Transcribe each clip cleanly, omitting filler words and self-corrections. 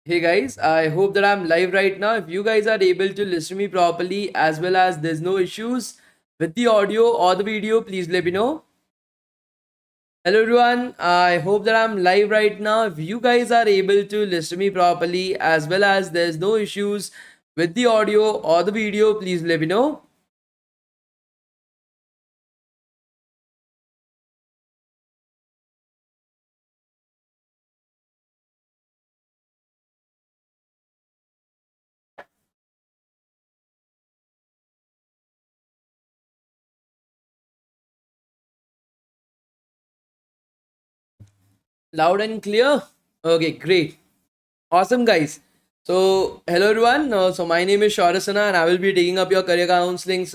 Hey guys, I hope that I'm live right now. If you guys are able to listen to me properly as well as there's no issues with the audio or the video, please let me know. Hello everyone, I hope that I'm live right now. If you guys are able to listen to me properly as well as there's no issues with the audio or the video, please let me know. Loud and clear? Okay, great. Awesome, guys. So, hello everyone. So, my name is Shaurasana, and I will be taking up your career counseling,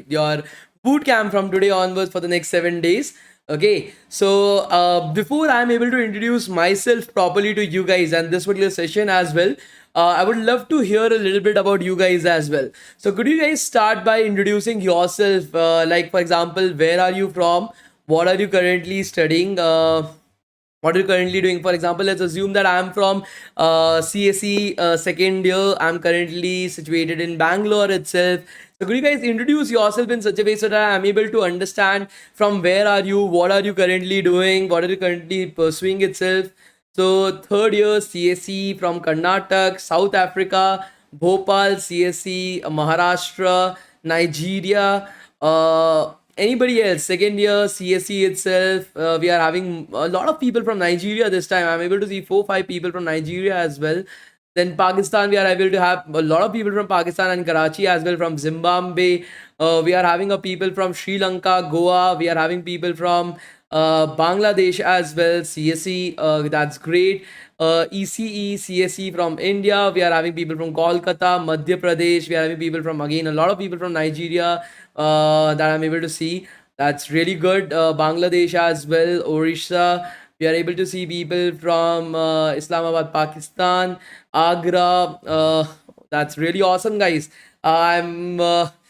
your boot camp from today onwards for the next 7 days. Okay, so before I'm able to introduce myself properly to you guys and this particular session as well, I would love to hear a little bit about you guys as well. So, could you guys start by introducing yourself? Like, for example, where are you from? What are you currently studying? What are you currently doing? For example, let's assume that I'm from CSE second year. I'm currently situated in Bangalore itself. So could you guys introduce yourself in such a way so that I'm able to understand from where are you, what are you currently doing, what are you currently pursuing itself. So third year CSE from Karnataka, South Africa, Bhopal, CSE, Maharashtra, Nigeria. Anybody else? Second year CSE itself. We are having a lot of people from Nigeria this time. I'm able to see 4 5 people from Nigeria as well. Then Pakistan, we are able to have a lot of people from Pakistan and Karachi as well, from Zimbabwe. We are having a people from Sri Lanka, Goa. We are having people from Bangladesh as well. CSE, that's great. ECE, CSE from India. We are having people from Kolkata, Madhya Pradesh. We are having people from, again, a lot of people from Nigeria that I'm able to see. That's really good. Bangladesh as well, Orissa. We are able to see people from Islamabad, Pakistan, Agra. That's really awesome, guys. I'm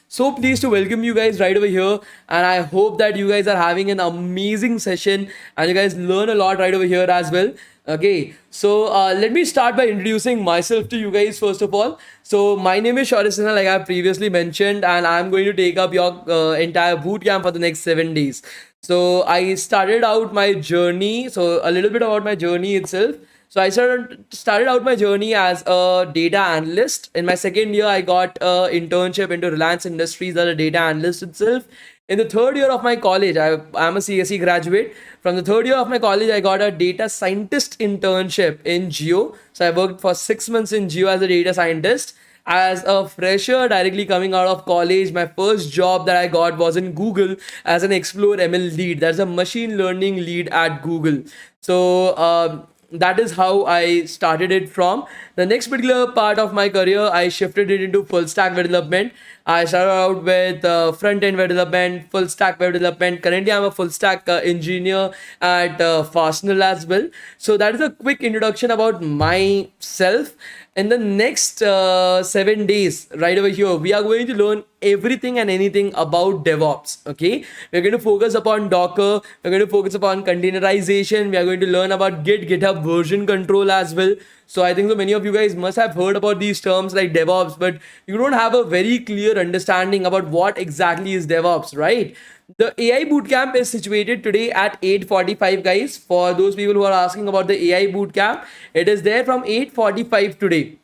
so pleased to welcome you guys right over here, and I hope that you guys are having an amazing session and you guys learn a lot right over here as well. Okay, so let me start by introducing myself to you guys first of all. So my name is Shaurasana, like I previously mentioned, and I'm going to take up your entire boot camp for the next 7 days. So I started out my journey. So a little bit about my journey itself. So I started out my journey as a data analyst. In my second year, I got an internship into Reliance Industries as a data analyst itself. In the third year of my college, I'm a CSE graduate. From the third year of my college, I got a data scientist internship in Geo. So I worked for 6 months in Geo as a data scientist. As a fresher directly coming out of college, my first job that I got was in Google as an Explore ML lead. That's a machine learning lead at Google. So that is how I started it from. The next particular part of my career, I shifted it into full stack web development. I started out with front end web development, full stack web development. Currently, I'm a full stack engineer at Fastnell as well. So that is a quick introduction about myself. In the next 7 days, right over here, we are going to learn everything and anything about DevOps. Okay, we're going to focus upon Docker, we're going to focus upon containerization, we are going to learn about Git, GitHub version control as well. So I think so many of you guys must have heard about these terms like DevOps, but you don't have a very clear understanding about what exactly is DevOps, right? The AI bootcamp is situated today at 8:45, guys. For those people who are asking about the AI bootcamp, it is there from 8:45 today.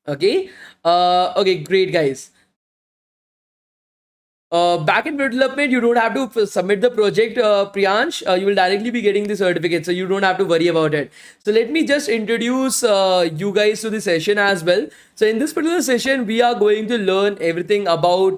Okay. Okay, great, guys. Backend development, you don't have to submit the project, Priyansh. You will directly be getting the certificate, so you don't have to worry about it. So let me just introduce you guys to the session as well. So in this particular session, we are going to learn everything about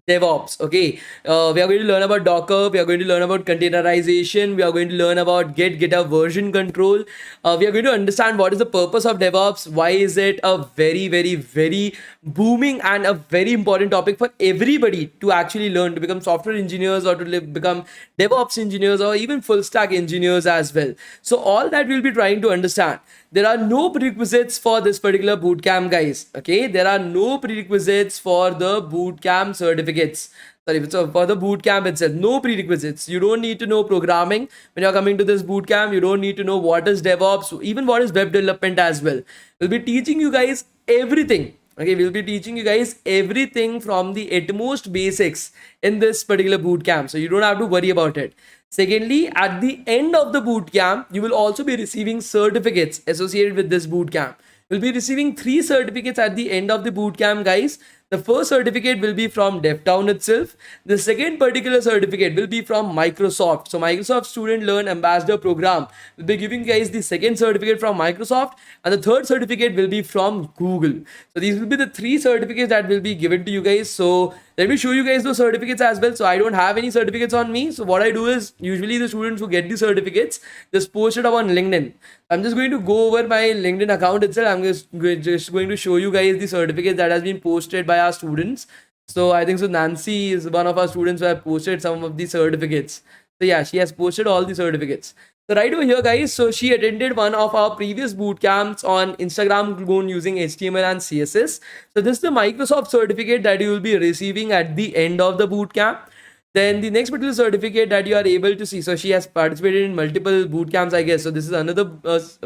DevOps. Okay, we are going to learn about Docker. We are going to learn about containerization. We are going to learn about GitHub version control. We are going to understand what is the purpose of DevOps. Why is it a very booming and a very important topic for everybody to actually learn to become software engineers or to become DevOps engineers or even full stack engineers as well. So all that we'll be trying to understand. there are no prerequisites for this particular bootcamp, guys. Okay, there are no prerequisites for the bootcamp certificates. Sorry, so for the bootcamp itself, no prerequisites. You don't need to know programming when you're coming to this bootcamp. You don't need to know what is DevOps, even what is web development as well. We'll be teaching you guys everything. Okay, we'll be teaching you guys everything from the utmost basics in this particular bootcamp. So you don't have to worry about it. Secondly, at the end of the bootcamp, you will also be receiving certificates associated with this bootcamp. You'll be receiving 3 certificates at the end of the bootcamp, guys. The first certificate will be from DevTown itself. The second particular certificate will be from Microsoft. So Microsoft Student Learn Ambassador Program will be giving you guys the second certificate from Microsoft, and the third certificate will be from Google. So these will be the 3 certificates that will be given to you guys. So let me show you guys those certificates as well. So I don't have any certificates on me. So what I do is, usually the students who get the certificates just post it up on LinkedIn. I'm just going to go over my LinkedIn account itself. I'm just going to show you guys the certificate that has been posted by our students. So I think so Nancy is one of our students who have posted some of the certificates. So yeah, she has posted all the certificates. So right over here, guys, so she attended one of our previous boot camps on Instagram grown using HTML and CSS. So this is the Microsoft certificate that you will be receiving at the end of the boot camp. Then the next particular certificate that you are able to see. So she has participated in multiple boot camps, I guess. So this is another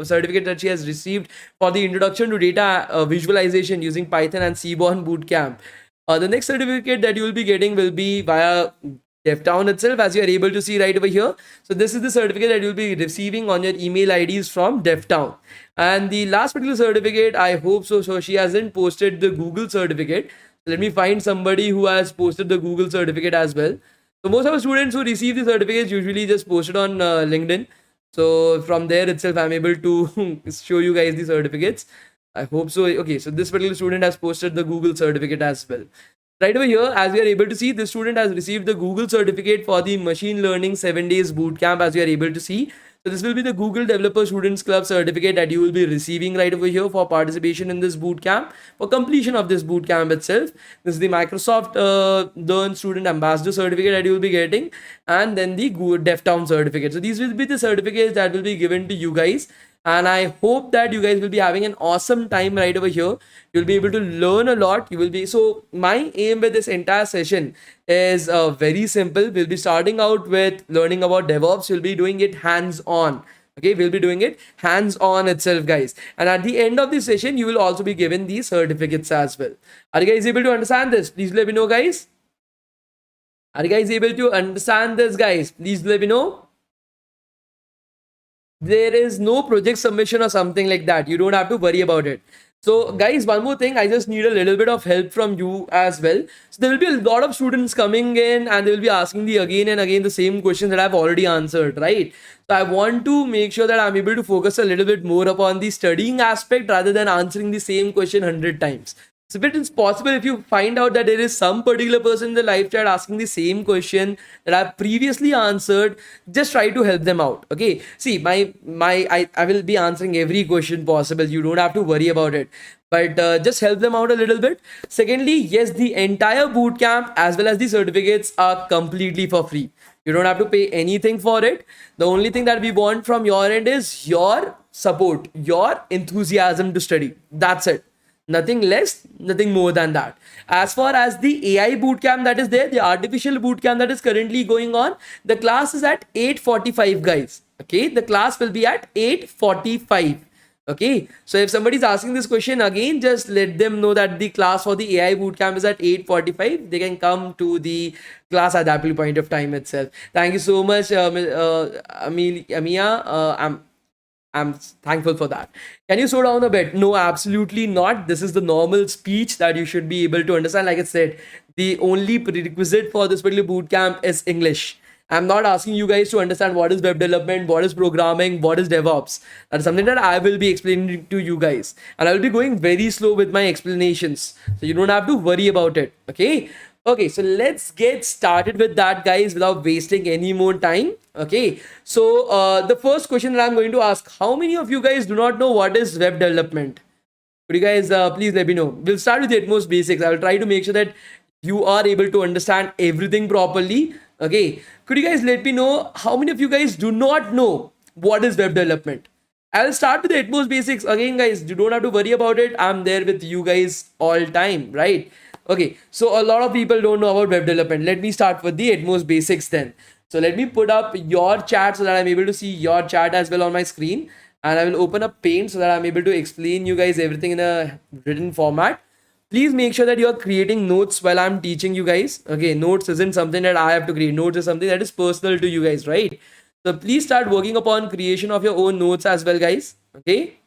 certificate that she has received for the introduction to data visualization using Python and Seaborn boot camp. The next certificate that you will be getting will be via DevTown itself, as you are able to see right over here. So this is the certificate that you'll be receiving on your email IDs from DevTown. And the last particular certificate, I hope so. So she hasn't posted the Google certificate. Let me find somebody who has posted the Google certificate as well. So most of our students who receive the certificates usually just post it on LinkedIn. So from there itself, I'm able to show you guys the certificates. I hope so. Okay, so this particular student has posted the Google certificate as well. Right over here, as we are able to see, this student has received the Google certificate for the machine learning 7 days bootcamp, as we are able to see. So this will be the Google Developer Students Club certificate that you will be receiving right over here for participation in this bootcamp, for completion of this bootcamp itself. This is the Microsoft Learn Student Ambassador certificate that you will be getting, and then the DevTown certificate. So these will be the certificates that will be given to you guys. And I hope that you guys will be having an awesome time right over here. You'll be able to learn a lot. You will be, so my aim with this entire session is very simple. We'll be starting out with learning about DevOps. We'll be doing it hands-on. Okay, we'll be doing it hands-on itself, guys. And at the end of the session, you will also be given these certificates as well. Are you guys able to understand this? Please let me know, guys. Are you guys able to understand this, guys? Please let me know. There is no project submission or something like that. You don't have to worry about it. So guys, one more thing, I just need a little bit of help from you as well. So there will be a lot of students coming in and they will be asking the again and again the same questions that I've already answered, right? So I want to make sure that I'm able to focus a little bit more upon the studying aspect rather than answering the same question 100 times. So if it is possible, if you find out that there is some particular person in the live chat asking the same question that I've previously answered, just try to help them out. Okay. See, I will be answering every question possible. You don't have to worry about it. But just help them out a little bit. Secondly, yes, the entire bootcamp as well as the certificates are completely for free. You don't have to pay anything for it. The only thing that we want from your end is your support, your enthusiasm to study. That's it. Nothing less, nothing more than that. As far as the AI bootcamp that is there, the artificial bootcamp that is currently going on, the class is at 8:45, guys. Okay, the class will be at 8:45. Okay, so if somebody is asking this question again, just let them know that the class for the AI bootcamp is at 8:45. They can come to the class at that point of time itself. Thank you so much, Amia. I'm thankful for that. Can you slow down a bit? No, absolutely not. This is the normal speech that you should be able to understand. Like I said, the only prerequisite for this particular bootcamp is English. I'm not asking you guys to understand what is web development, what is programming, what is DevOps. That is something that I will be explaining to you guys. And I will be going very slow with my explanations. So you don't have to worry about it. Okay. Okay, so let's get started with that, guys, without wasting any more time. Okay, so the first question that I'm going to ask, how many of you guys do not know what is web development? Could you guys please let me know? We'll start with the utmost basics. I will try to make sure that you are able to understand everything properly. Okay, could you guys let me know how many of you guys do not know what is web development? I'll start with the utmost basics. Again, guys, you don't have to worry about it. I'm there with you guys all time, right? Okay, so a lot of people don't know about web development. Let me start with the utmost basics then. So let me put up your chat so that I'm able to see your chat as well on my screen. And I will open up Paint so that I'm able to explain you guys everything in a written format. Please make sure that you're creating notes while I'm teaching you guys. Okay, notes isn't something that I have to create. Notes is something that is personal to you guys, right? So please start working upon creation of your own notes as well, guys. Okay.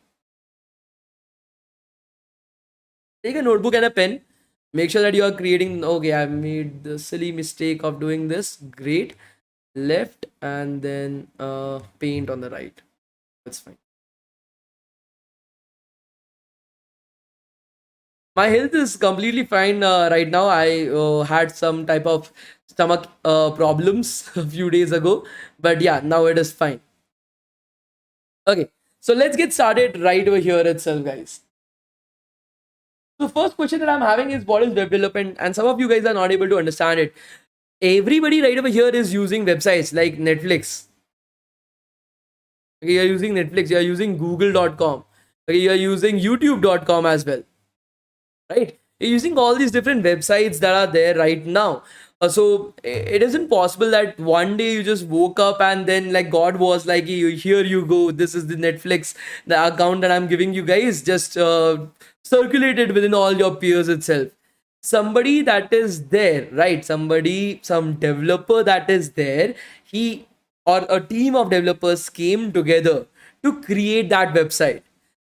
Take a notebook and a pen. Make sure that you are creating. Okay, I made the silly mistake of doing this. Great. Left and then paint on the right. That's fine. My health is completely fine right now. I had some type of stomach problems a few days ago, but yeah, now it is fine. Okay, so let's get started right over here itself, guys. So first question that I'm having is what is web development? And some of you guys are not able to understand it. Everybody right over here is using websites like Netflix. Okay, you're using Netflix, you're using Google.com. Okay, you're using YouTube.com as well. Right? You're using all these different websites that are there right now. So it isn't possible that one day you just woke up and then like God was like, here you go, this is the Netflix, the account that I'm giving you guys, just circulated within all your peers itself. Somebody that is there, right? Some developer that is there, he or a team of developers came together to create that website.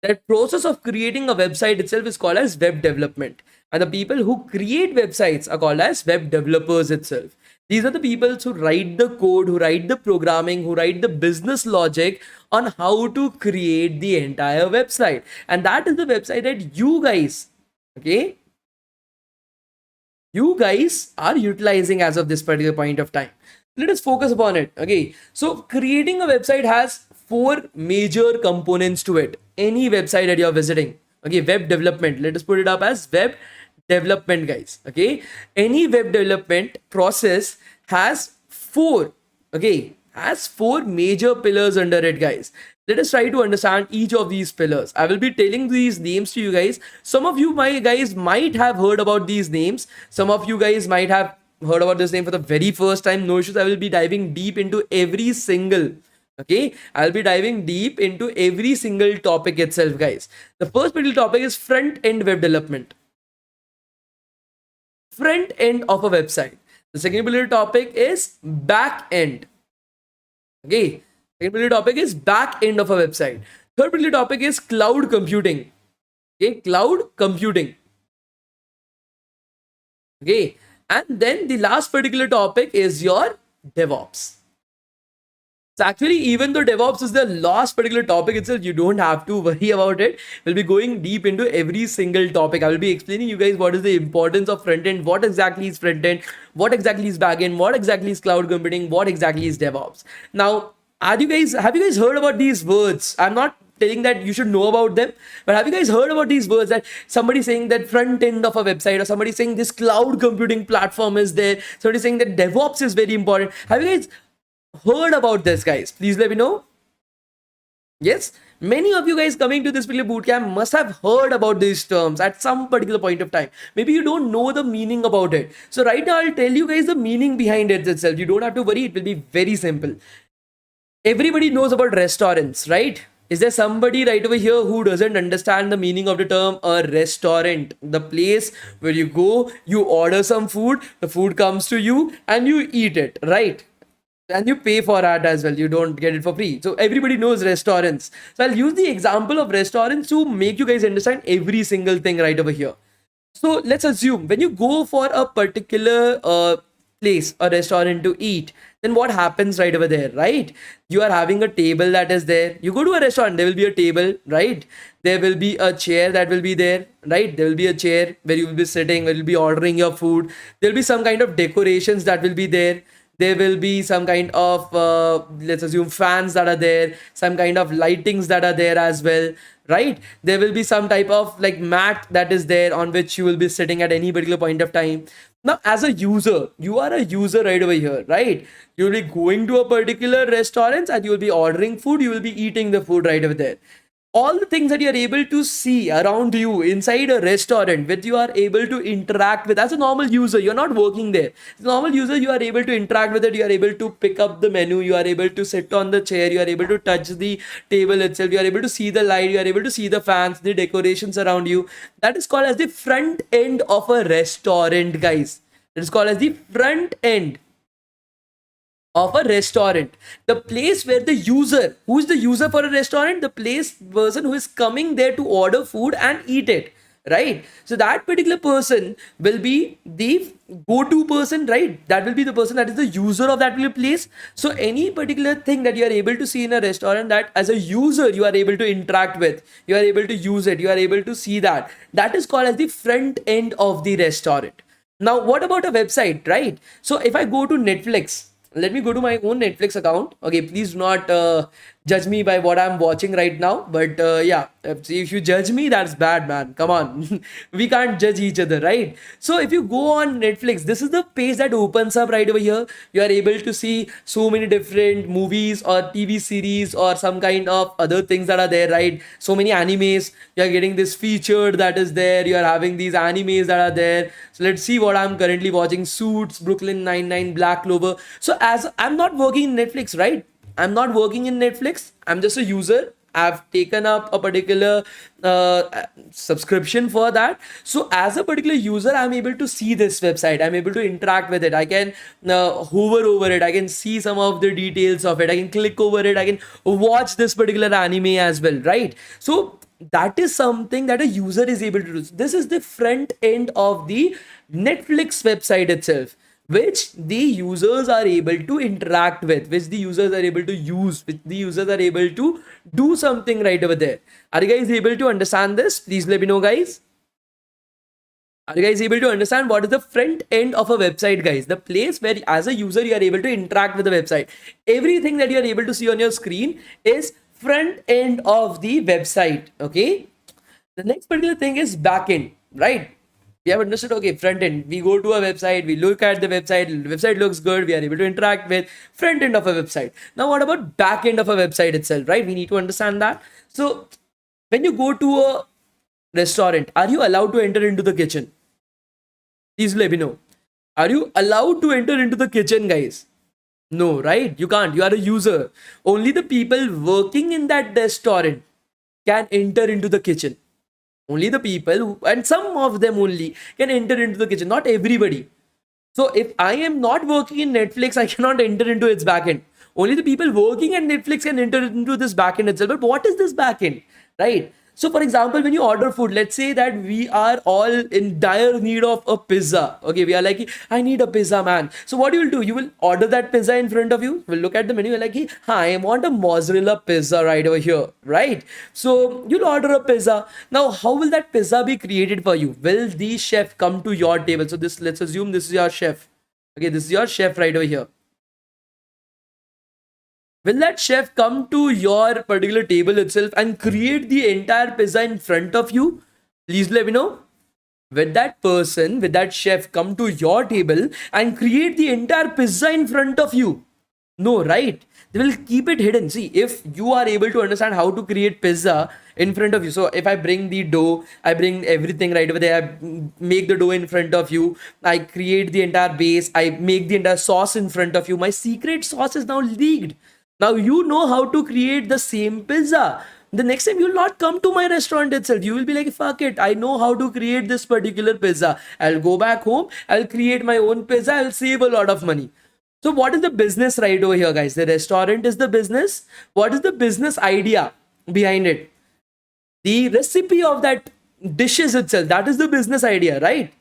That process of creating a website itself is called as web development, and the people who create websites are called as web developers itself. These are the people who write the code, who write the programming, who write the business logic on how to create the entire website, and that is the website that you guys, okay, you guys are utilizing as of this particular point of time. Let us focus upon it. Okay, so creating a website has four major components to it. Any website that you're visiting, okay, web development, let us put it up as web development, guys. Okay, any web development process has four, okay, has four major pillars under it, guys. Let us try to understand each of these pillars. I will be telling these names to you guys. Some of you my guys might have heard about these names. Some of you guys might have heard about this name for the very first time. No issues. I will be diving deep into every single, okay, I'll be diving deep into every single topic itself, guys. The first particular topic is front end web development. Front end of a website. The second particular topic is back end. Okay, second particular topic is back end of a website. Third particular topic is cloud computing. Okay, cloud computing. Okay, and then the last particular topic is your DevOps. So actually, even though DevOps is the last particular topic itself, you don't have to worry about it. We'll be going deep into every single topic. I will be explaining you guys what is the importance of front end, what exactly is front end, what exactly is back end, what exactly is cloud computing, what exactly is DevOps. Now, have you guys heard about these words? I'm not telling that you should know about them, but have you guys heard about these words, that somebody saying that front end of a website, or somebody saying this cloud computing platform is there, somebody saying that DevOps is very important? Have you guys heard about this, guys? Please let me know. Yes, many of you guys coming to this particular bootcamp must have heard about these terms at some particular point of time. Maybe you don't know the meaning about it. So right now I'll tell you guys the meaning behind it itself. You don't have to worry, it will be very simple. Everybody knows about restaurants, right? Is there somebody right over here who doesn't understand the meaning of the term a restaurant? The place where you go, you order some food, the food comes to you and you eat it, right? And you pay for that as well. You don't get it for free. So everybody knows restaurants. So I'll use the example of restaurants to make you guys understand every single thing right over here. So let's assume when you go for a particular place, a restaurant to eat, then what happens right over there, right? You are having a table that is there. You go to a restaurant, there will be a table, right? There will be a chair that will be there, right? There will be a chair where you will be sitting, where you'll be ordering your food. There will be some kind of decorations that will be there. There will be some kind of let's assume fans that are there, some kind of lightings that are there as well, right? There will be some type of like mat that is there on which you will be sitting at any particular point of time. Now as a user, you are a user right over here, right? You'll be going to a particular restaurant and you will be ordering food, you will be eating the food right over there. All the things that you are able to see around you inside a restaurant, which you are able to interact with as a normal user. You're not working there. As a normal user, you are able to interact with it. You are able to pick up the menu. You are able to sit on the chair. You are able to touch the table itself. You are able to see the light. You are able to see the fans, the decorations around you. That is called as the front end of a restaurant, guys. It is called as the front end of a restaurant. The place where the user, who is the user for a restaurant? The person who is coming there to order food and eat it, right? So that particular person will be the go-to person, right? That will be the person that is the user of that particular place. So any particular thing that you are able to see in a restaurant, that as a user you are able to interact with, you are able to use it, you are able to see that, that is called as the front end of the restaurant. Now what about a website, right? So if I go to Netflix, let me go to my own Netflix account. Okay, please do not judge me by what I'm watching right now. But yeah, if you judge me, that's bad, man. Come on. We can't judge each other, right? So if you go on Netflix, this is the page that opens up right over here. You are able to see so many different movies or TV series or some kind of other things that are there, right? So many animes. You are getting this featured that is there. You are having these animes that are there. So let's see what I'm currently watching. Suits, Brooklyn Nine-Nine, Black Clover. So as I'm not working in Netflix, right? I'm not working in Netflix. I'm just a user. I've taken up a particular subscription for that. So as a particular user, I'm able to see this website. I'm able to interact with it. I can hover over it. I can see some of the details of it. I can click over it. I can watch this particular anime as well, right? So that is something that a user is able to do. This is the front end of the Netflix website itself, which the users are able to interact with, which the users are able to use, which the users are able to do something right over there. Are you guys able to understand this? Please let me know, guys. Are you guys able to understand what is the front end of a website, guys? The place where as a user you are able to interact with the website. Everything that you are able to see on your screen is front end of the website. Okay. The next particular thing is backend, right? We have understood, okay, front end. We go to a website, we look at the website looks good, we are able to interact with front end of a website. Now, what about back end of a website itself, right? We need to understand that. So, when you go to a restaurant, are you allowed to enter into the kitchen? Please let me know. Are you allowed to enter into the kitchen, guys? No, right? You can't. You are a user. Only the people working in that restaurant can enter into the kitchen. Only the people who, and some of them only can enter into the kitchen, not everybody. So if I am not working in Netflix, I cannot enter into its backend. Only the people working at Netflix can enter into this backend itself. But what is this backend, right? So for example, when you order food, let's say that we are all in dire need of a pizza. Okay, we are like, I need a pizza, man. So what you will do? You will order that pizza in front of you. We'll look at the menu. You're like, hi, I want a mozzarella pizza right over here, right? So you'll order a pizza. Now, how will that pizza be created for you? Will the chef come to your table? So this, let's assume this is your chef. Okay, this is your chef right over here. Will that chef come to your particular table itself and create the entire pizza in front of you? Please let me know. Will that person, will that chef come to your table and create the entire pizza in front of you? No, right? They will keep it hidden. See, if you are able to understand how to create pizza in front of you. So if I bring the dough, I bring everything right over there, I make the dough in front of you, I create the entire base, I make the entire sauce in front of you. My secret sauce is now leaked. Now you know how to create the same pizza. The next time you will not come to my restaurant itself. You will be like, fuck it, I know how to create this particular pizza. I'll go back home, I'll create my own pizza, I'll save a lot of money. So what is the business right over here, guys? The restaurant is the business. What is the business idea behind it? The recipe of that dishes itself, that is the business idea, right?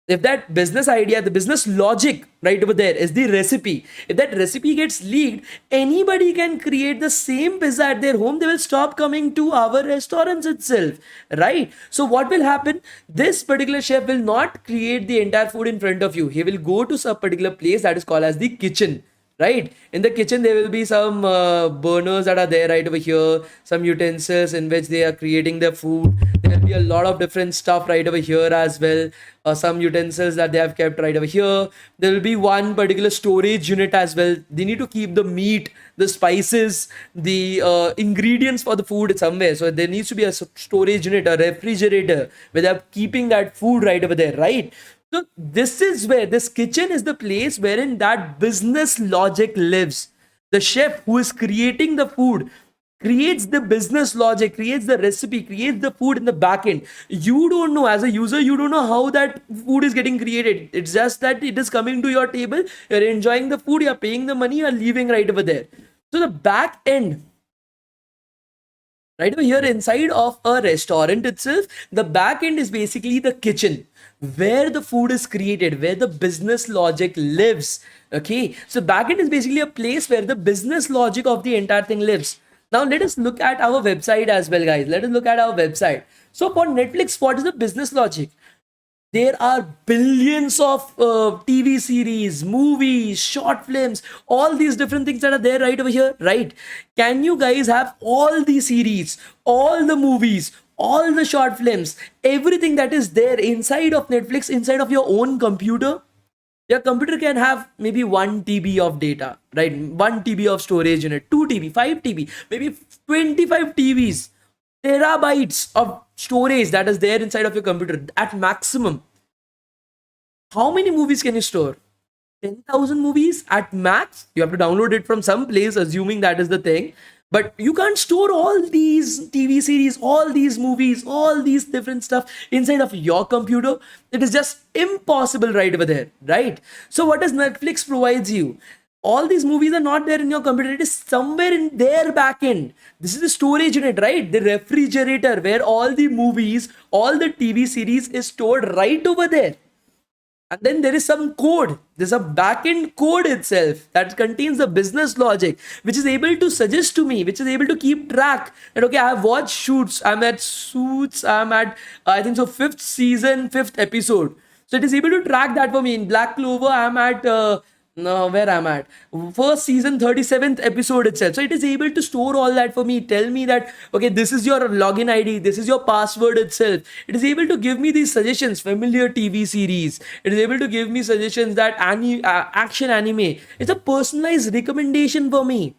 If that business idea, the business logic right over there is the recipe, if that recipe gets leaked, anybody can create the same pizza at their home. They will stop coming to our restaurants itself, right? So what will happen? This particular chef will not create the entire food in front of you. He will go to some particular place that is called as the kitchen, right? In the kitchen there will be some burners that are there right over here, some utensils in which they are creating their food. There will be a lot of different stuff right over here as well. Some utensils that they have kept right over here. There will be one particular storage unit as well. They need to keep the meat, the spices, the ingredients for the food somewhere. So there needs to be a storage unit, a refrigerator where they're keeping that food right over there, right? So this is where this kitchen is the place wherein that business logic lives. The chef who is creating the food creates the business logic, creates the recipe, creates the food in the back end. You don't know, as a user, you don't know how that food is getting created. It's just that it is coming to your table, you're enjoying the food, you're paying the money, you're leaving right over there. So the back end, right over here inside of a restaurant itself, the back end is basically the kitchen where the food is created, where the business logic lives. Okay, so back end is basically a place where the business logic of the entire thing lives. Now let us look at our website as well, guys. Let us look at our website. So for Netflix, what is the business logic? There are billions of TV series, movies, short films, all these different things that are there right over here, right? Can you guys have all the series, all the movies, all the short films, everything that is there inside of Netflix, inside of your own computer? Your computer can have maybe 1 TB of data, right? 1 TB of storage unit, 2 TB, 5 TB, maybe 25 TBs, terabytes of storage that is there inside of your computer at maximum. How many movies can you store? 10,000 movies at max. You have to download it from some place, assuming that is the thing. But you can't store all these TV series, all these movies, all these different stuff inside of your computer. It is just impossible right over there, right? So what does Netflix provides you? All these movies are not there in your computer. It is somewhere in their backend. This is the storage unit, right? The refrigerator where all the movies, all the TV series is stored right over there. And then there is some code. There's a backend code itself that contains the business logic, which is able to suggest to me, which is able to keep track that, okay, I have watched Shoots, I'm at Suits, I'm at, I think so, 5th season, 5th episode. So it is able to track that for me. In Black Clover, I'm at, no, where I'm at, first season, 37th episode itself. So it is able to store all that for me, tell me that, okay, this is your login ID, this is your password itself. It is able to give me these suggestions, familiar TV series. It is able to give me suggestions that action anime. It's a personalized recommendation for me.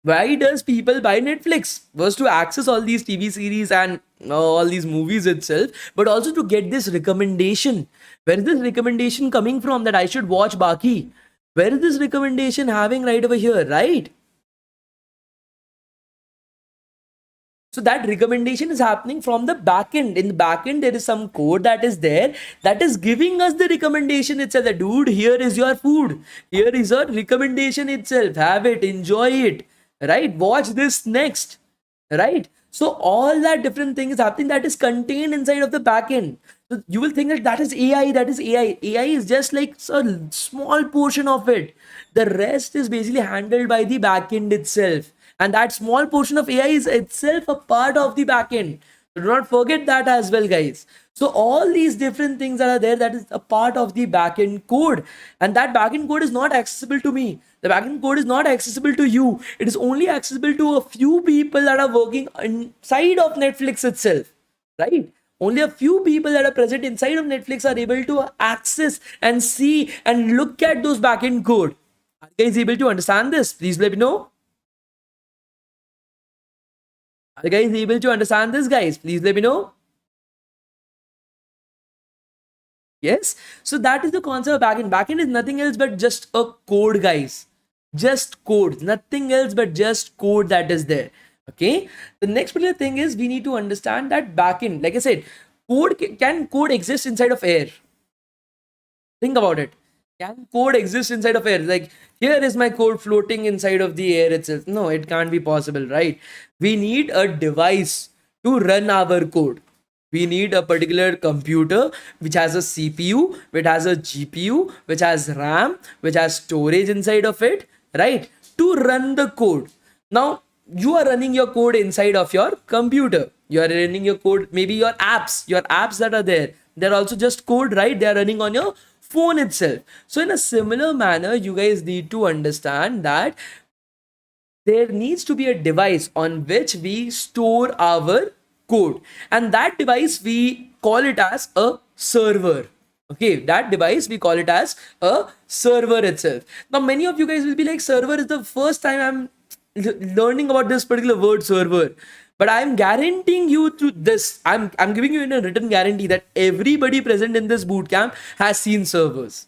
Why does people buy Netflix? Was to access all these TV series and all these movies itself, but also to get this recommendation. Where is this recommendation coming from that I should watch Baki? Where is this recommendation having right over here, right? So that recommendation is happening from the backend. In the backend, there is some code that is there that is giving us the recommendation itself. That, dude, here is your food. Here is your recommendation itself. Have it, enjoy it, right? Watch this next, right? So all that different thing is happening that is contained inside of the backend. So you will think that that is AI, that is AI. AI is just like a small portion of it. The rest is basically handled by the backend itself. And that small portion of AI is itself a part of the backend. So do not forget that as well, guys. So all these different things that are there, that is a part of the backend code. And that backend code is not accessible to me. The backend code is not accessible to you. It is only accessible to a few people that are working inside of Netflix itself, right? Only a few people that are present inside of Netflix are able to access and see and look at those backend code. Are you guys able to understand this? Please let me know. Are you guys able to understand this, guys? Please let me know. Yes. So that is the concept of backend. Backend is nothing else but just a code, guys. Just code. Nothing else but just code that is there. Okay. The next particular thing is we need to understand that backend. Like I said, can code exist inside of air? Think about it. Can code exist inside of air? Like, here is my code floating inside of the air itself. No, it can't be possible, right? We need a device to run our code. We need a particular computer which has a CPU, which has a GPU, which has RAM, which has storage inside of it, right? To run the code. Now, you are running your code inside of your computer. You are running your code, maybe your apps that are there. They're also just code, right? They are running on your phone itself. So, in a similar manner, you guys need to understand that there needs to be a device on which we store our code, and that device we call it as a server. Okay, that device we call it as a server itself. Now many of you guys will be like, server is the first time learning about this particular word, server. But I'm guaranteeing you through this, I'm giving you in a written guarantee that everybody present in this bootcamp has seen servers.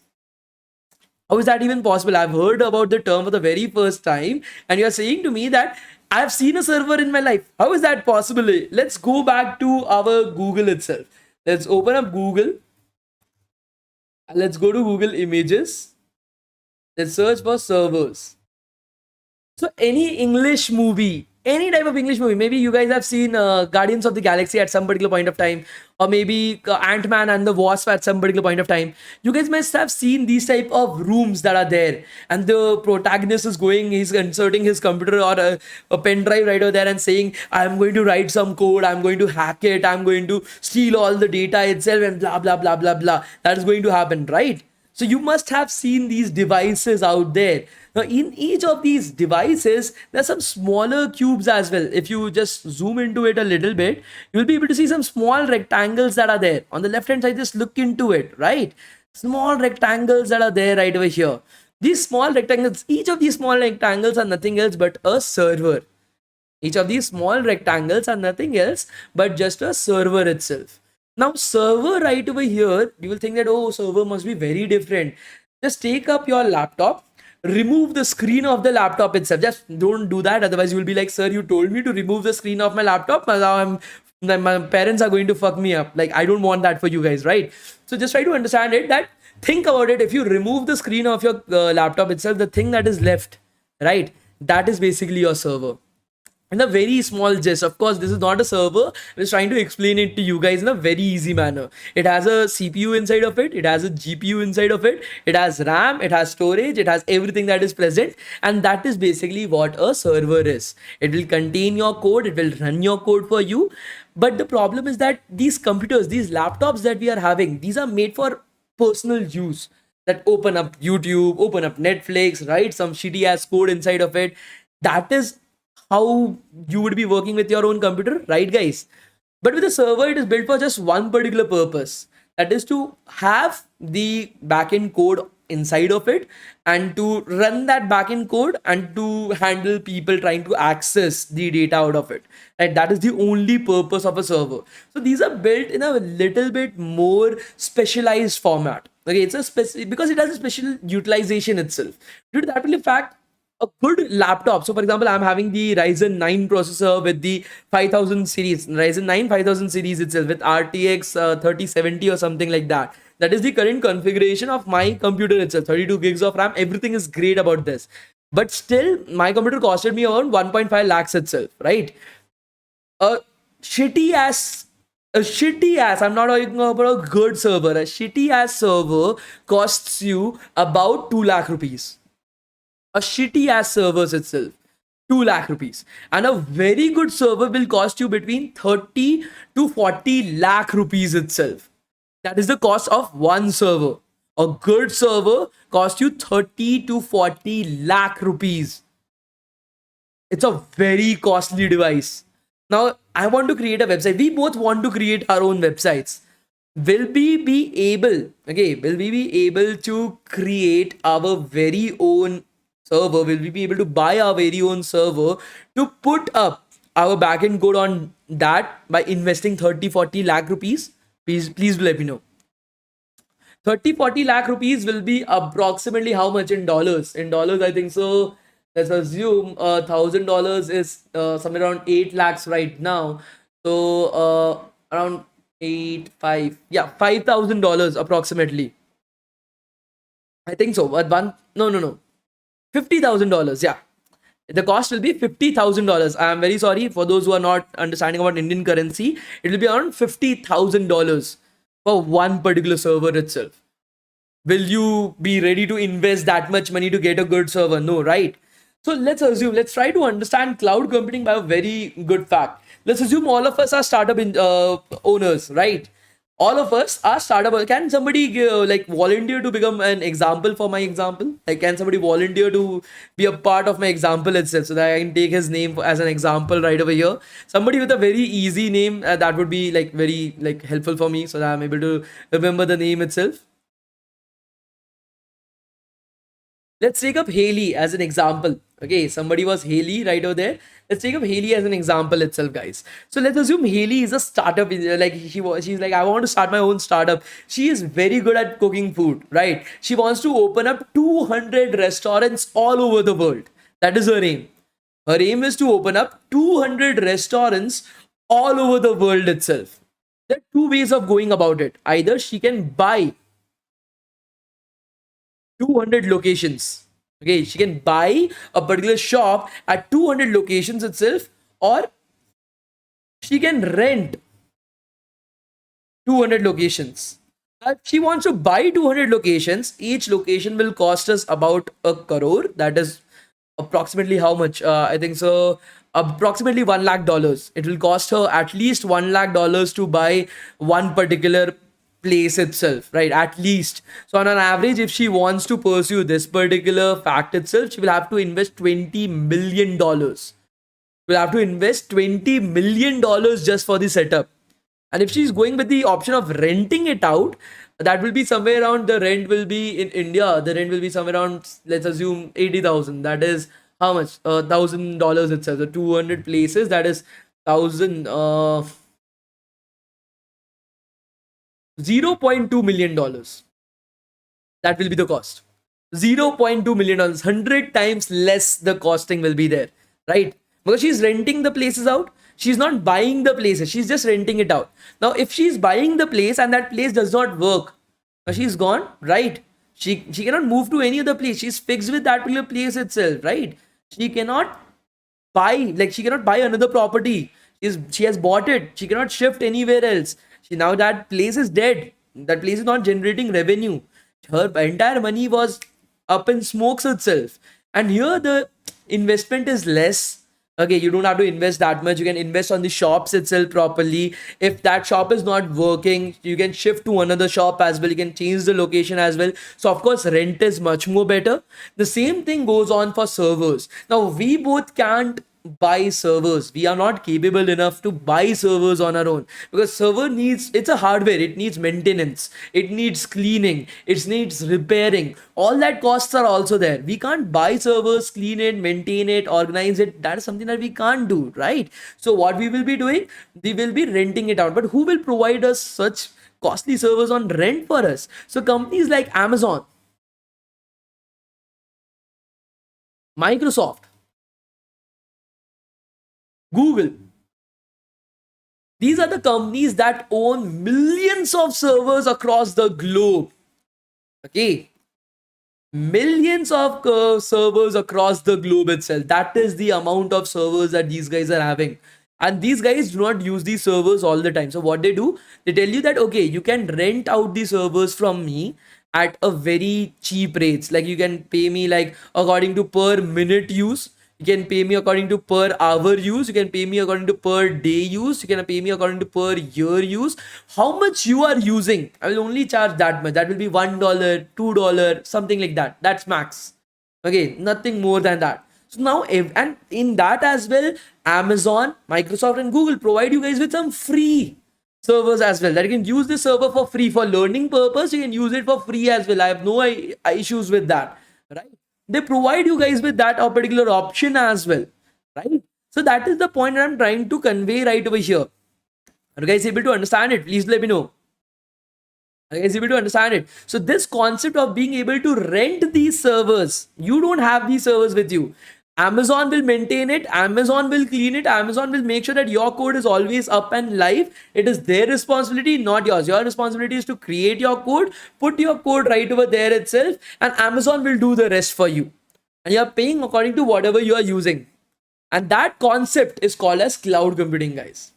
How is that even possible? I've heard about the term for the very first time, and you're saying to me that I've seen a server in my life. How is that possible? Let's go back to our Google itself. Let's open up Google. Let's go to Google Images. Let's search for servers. So any English movie, any type of English movie, maybe you guys have seen Guardians of the Galaxy at some particular point of time, or maybe Ant-Man and the Wasp at some particular point of time. You guys must have seen these type of rooms that are there, and the protagonist is going, he's inserting his computer or a pen drive right over there and saying, I'm going to write some code, I'm going to hack it, I'm going to steal all the data itself, and blah blah blah blah blah. That is going to happen, right? So you must have seen these devices out there. Now, in each of these devices, there's some smaller cubes as well. If you just zoom into it a little bit, you'll be able to see some small rectangles that are there. On the left-hand side, just look into it, right? Small rectangles that are there right over here. These small rectangles, each of these small rectangles are nothing else but a server. Each of these small rectangles are nothing else but just a server itself. Now, server right over here, you will think that, oh, server must be very different. Just take up your laptop, remove the screen of the laptop itself. Just don't do that. Otherwise, you will be like, sir, you told me to remove the screen of my laptop. Now my parents are going to fuck me up. Like, I don't want that for you guys, right? So just try to understand it, that think about it. If you remove the screen of your laptop itself, the thing that is left, right, that is basically your server. And a very small gist, of course, this is not a server. I'm just trying to explain it to you guys in a very easy manner. It has a CPU inside of it. It has a GPU inside of it. It has RAM. It has storage. It has everything that is present. And that is basically what a server is. It will contain your code. It will run your code for you. But the problem is that these computers, these laptops that we are having, these are made for personal use. That open up YouTube, open up Netflix, write some shitty ass code inside of it. That is how you would be working with your own computer, right, guys? But with a server, it is built for just one particular purpose, that is to have the backend code inside of it and to run that backend code and to handle people trying to access the data out of it, right? That is the only purpose of a server. So these are built in a little bit more specialized format. Okay, it's a specific, because it has a special utilization itself. Due to that really fact, a good laptop. So for example, I'm having the Ryzen 9 processor with the 5000 series, Ryzen 9 5000 series itself with RTX 3070 or something like that. That is the current configuration of my computer itself. 32 gigs of RAM. Everything is great about this. But still, my computer costed me around 1.5 lakhs itself, right? A shitty ass, I'm not talking about a good server. A shitty ass server costs you about 2 lakh rupees. A shitty ass servers itself, 2 lakh rupees. And a very good server will cost you between 30 to 40 lakh rupees itself. That is the cost of one server. A good server costs you 30 to 40 lakh rupees. It's a very costly device. Now, I want to create a website. We both want to create our own websites. Will we be able to create our very own server? Will we be able to buy our very own server to put up our backend code on that by investing 30-40 lakh rupees? Please let me know. 30-40 lakh rupees will be approximately how much in dollars? In dollars, I think so. Let's assume $1,000 is somewhere around 8 lakhs right now. So around $5,000 approximately. I think so. But $50,000, yeah. The cost will be $50,000. I am very sorry for those who are not understanding about Indian currency. It will be around $50,000 for one particular server itself. Will you be ready to invest that much money to get a good server? No, right? So let's try to understand cloud computing by a very good fact. Let's assume all of us are startup owners, right? All of us are startup. Can somebody like volunteer to become an example for my example? Like, can somebody volunteer to be a part of my example itself so that I can take his name as an example right over here? Somebody with a very easy name that would be like very like helpful for me so that I'm able to remember the name itself. Let's take up Haley as an example. Okay, somebody was Haley right over there. Let's take up Haley as an example itself, guys. So let's assume Haley is a startup. Like she's like, I want to start my own startup. She is very good at cooking food, right? She wants to open up 200 restaurants all over the world. That is her aim. Her aim is to open up 200 restaurants all over the world itself. There are two ways of going about it. Either she can buy 200 locations. Okay, she can buy a particular shop at 200 locations itself, or she can rent 200 locations. If she wants to buy 200 locations, each location will cost us about a crore. That is approximately how much? I think so. Approximately $1 lakh. It will cost her at least $1 lakh to buy one particular place itself, right? At least. So on an average, if she wants to pursue this particular fact itself, she will have to invest $20 million. Will have to invest $20 million just for the setup. And if she's going with the option of renting it out, that will be somewhere around, the rent will be in India. The rent will be somewhere around, let's assume 80,000. That is how much? $1,000 itself. The 200 places, that is thousand $0.2 million. That will be the cost. $0.2 million, 100 times less the costing will be there, right? Because she's renting the places out. She's not buying the places, she's just renting it out. Now if she's buying the place and that place does not work, she's gone, right? She cannot move to any other place. She's fixed with that particular place itself, right? She cannot buy, like she cannot buy another property. She has bought it. She cannot shift anywhere else. Now that place is dead. That place is not generating revenue. Her entire money was up in smokes itself. And here the investment is less. Okay, you don't have to invest that much. You can invest on the shops itself properly. If that shop is not working, you can shift to another shop as well. You can change the location as well. So of course, rent is much more better. The same thing goes on for servers. Now we both can't buy servers. We are not capable enough to buy servers on our own, because server needs, it's a hardware, it needs maintenance, it needs cleaning, it needs repairing. All that costs are also there. We can't buy servers, clean it, maintain it, organize it. That is something that we can't do, right? So what we will be doing, we will be renting it out. But who will provide us such costly servers on rent for us? So companies like Amazon, Microsoft, Google, these are the companies that own millions of servers across the globe. Okay, millions of servers across the globe itself. That is the amount of servers that these guys are having. And these guys do not use these servers all the time. So what they do, they tell you that, okay, you can rent out the servers from me at a very cheap rates. Like you can pay me like according to per minute use. You can pay me according to per hour use. You can pay me according to per day use. You can pay me according to per year use. How much you are using, I will only charge that much. That will be $1, $2, something like that. That's max. Okay, nothing more than that. So now, and in that as well, Amazon, Microsoft, and Google provide you guys with some free servers as well, that you can use this server for free for learning purpose. You can use it for free as well. I have no issues with that, right? They provide you guys with that particular option as well, right? So that is the point I'm trying to convey right over here. Are you guys able to understand it? Please let me know. Are you guys able to understand it? So this concept of being able to rent these servers, you don't have these servers with you. Amazon will maintain it, Amazon will clean it, Amazon will make sure that your code is always up and live. It is their responsibility, not yours. Your responsibility is to create your code, put your code right over there itself, and Amazon will do the rest for you. and you're paying according to whatever you are using. And that concept is called as cloud computing, guys.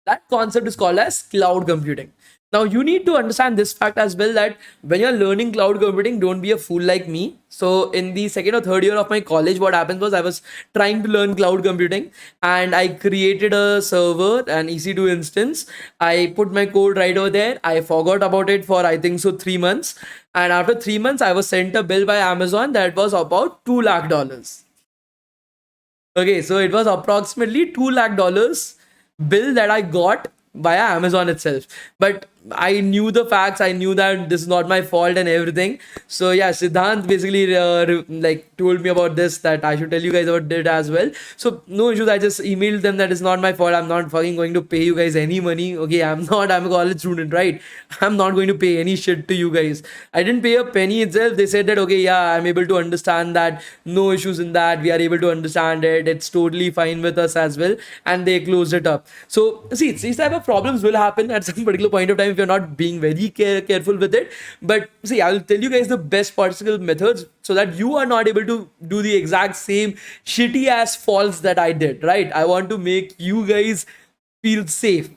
That concept is called as cloud computing. Now you need to understand this fact as well, that when you're learning cloud computing, don't be a fool like me. So in the second or third year of my college, what happened was I was trying to learn cloud computing, and I created a server, an EC2 instance. I put my code right over there. I forgot about it for I think so 3 months. And after 3 months, I was sent a bill by Amazon that was about $2 lakh. Okay, so it was approximately $2 lakh bill that I got via Amazon itself. But I knew the facts. I knew that this is not my fault and everything. So yeah, Siddhant basically like told me about this, that I should tell you guys about it as well. So no issues. I just emailed them that it's not my fault. I'm not fucking going to pay you guys any money. Okay, I'm not. I'm a college student, right? I'm not going to pay any shit to you guys. I didn't pay a penny itself. They said that okay, yeah, I'm able to understand that. No issues in that. We are able to understand it. It's totally fine with us as well. And they closed it up. So see, these type of problems will happen at some particular point of time if you're not being very careful with it. But see, I'll tell you guys the best possible methods so that you are not able to do the exact same shitty ass faults that I did, right? I want to make you guys feel safe.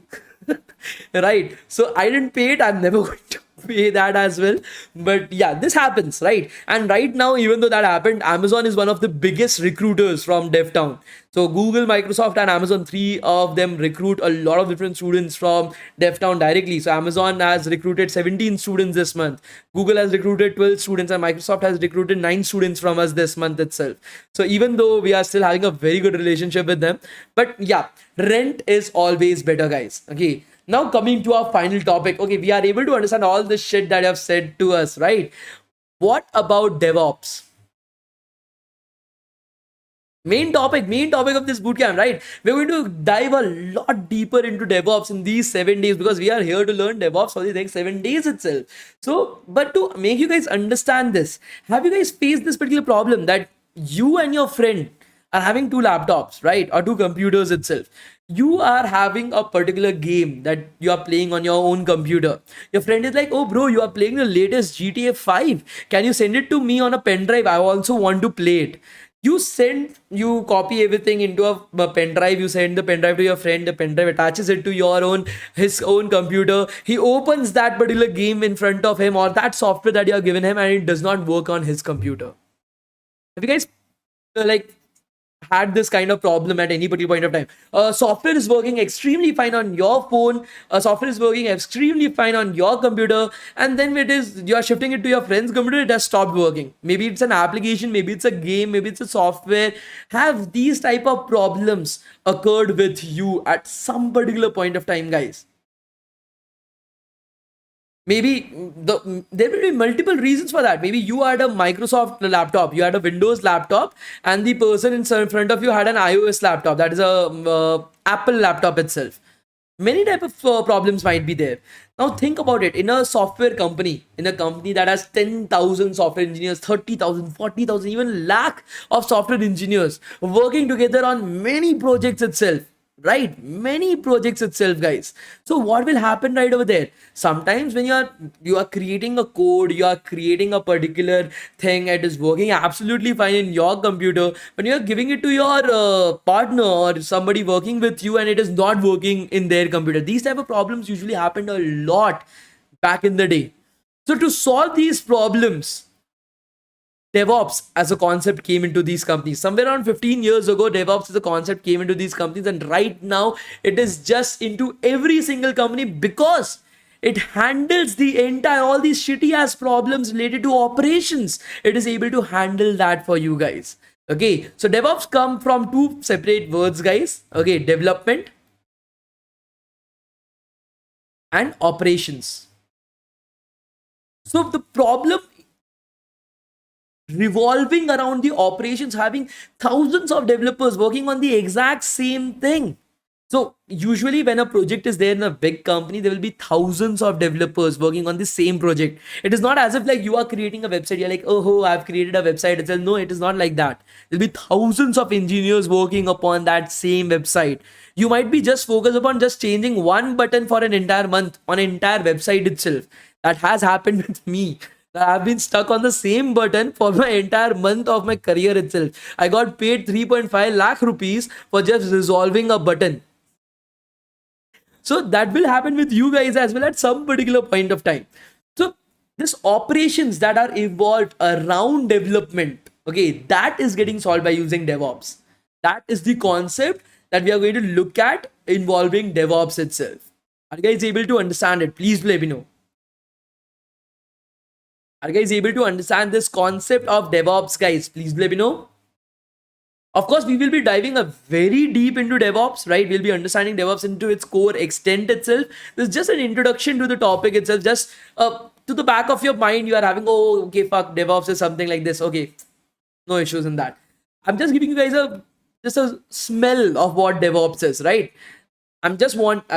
Right? So I didn't pay it. I'm never going to pay that as well. But yeah, this happens, right? And right now, even though that happened, Amazon is one of the biggest recruiters from DevTown. So Google, Microsoft, and Amazon, three of them recruit a lot of different students from DevTown directly. So Amazon has recruited 17 students this month. Google has recruited 12 students, and Microsoft has recruited 9 students from us this month itself. So even though we are still having a very good relationship with them, but yeah, rent is always better, guys. Okay. Now coming to our final topic. Okay, we are able to understand all the shit that you have said to us, right? What about DevOps? Main topic of this bootcamp, right? We're going to dive a lot deeper into DevOps in these 7 days, because we are here to learn DevOps for the next 7 days itself. So, but to make you guys understand this, have you guys faced this particular problem that you and your friend are having two laptops, right? Or two computers itself. You are having a particular game that you are playing on your own computer. Your friend is like, oh, bro, you are playing the latest GTA 5. Can you send it to me on a pen drive? I also want to play it. You copy everything into a pen drive. You send the pen drive to your friend. The pen drive attaches it to his own computer. He opens that particular game in front of him, or that software that you have given him, and it does not work on his computer. Have you guys like had this kind of problem at any particular point of time? Software is working extremely fine on your phone. Software is working extremely fine on your computer, and then you are shifting it to your friend's computer, it has stopped working. Maybe it's an application, maybe it's a game, maybe it's a software. Have these type of problems occurred with you at some particular point of time, guys? Maybe there will be multiple reasons for that. Maybe you had a Microsoft laptop, you had a Windows laptop, and the person in front of you had an iOS laptop, that is a Apple laptop itself. Many type of problems might be there. Now think about it. In a software company, in a company that has 10,000 software engineers, 30,000, 40,000, even lakh of software engineers working together on many projects itself, right? Many projects itself, guys. So what will happen right over there? Sometimes when you are creating a code, you are creating a particular thing, it is working absolutely fine in your computer, when you are giving it to your partner or somebody working with you, and it is not working in their computer. These type of problems usually happened a lot back in the day. So to solve these problems, DevOps as a concept came into these companies. Somewhere around 15 years ago, DevOps as a concept came into these companies, and right now it is just into every single company, because it handles the entire, all these shitty ass problems related to operations. It is able to handle that for you guys. Okay, so DevOps come from two separate words, guys. Okay, development and operations. So the problem revolving around the operations, having thousands of developers working on the exact same thing. So usually when a project is there in a big company, there will be thousands of developers working on the same project. It is not as if like you are creating a website, you're like, oh, I've created a website itself. No, it is not like that. There'll be thousands of engineers working upon that same website. You might be just focused upon just changing one button for an entire month on an entire website itself. That has happened with me. that I've been stuck on the same button for my entire month of my career itself. I got paid 3.5 lakh rupees for just resolving a button. So that will happen with you guys as well at some particular point of time. So this operations that are evolved around development, okay, that is getting solved by using DevOps. That is the concept that we are going to look at involving DevOps itself. Are you guys able to understand it? Please let me know. Are you guys able to understand this concept of DevOps, guys? Please let me know. Of course, we will be diving a very deep into DevOps, right? We'll be understanding DevOps into its core extent itself. This is just an introduction to the topic itself. Just to the back of your mind, you are having, oh, okay, fuck, DevOps is something like this. Okay, no issues in that. I'm just giving you guys just a smell of what DevOps is, right? I